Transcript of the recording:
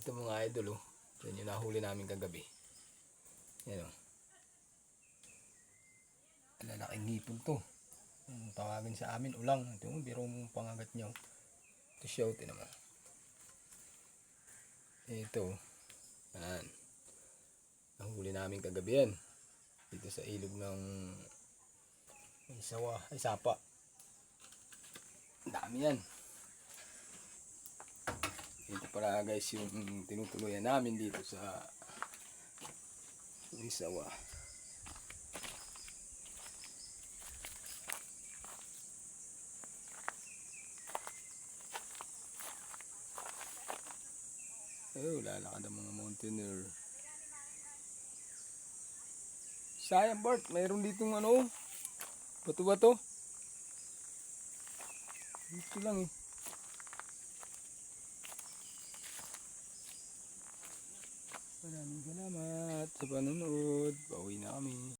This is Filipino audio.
Ito mga idol, oh. Yan yung nahuli namin kagabi. Yan, oh. Lalaking hipon to. Tawagin sa amin, ulang. Ito yung biro mong pangagat nyo. Ito siya, ito naman. Ito. Yan. Nahuli namin kagabi yan. Dito sa ilog ng Isawa, ay Sapa. Ang dami yan. Ito para guys yung tinutuluyan namin dito sa Isawa. Oh, lalakad ang mga mountaineer. Sayang Bart, mayroon ditong ano, bato-bato. Dito lang eh. Maraming salamat sa panonood. Pauwi na kami.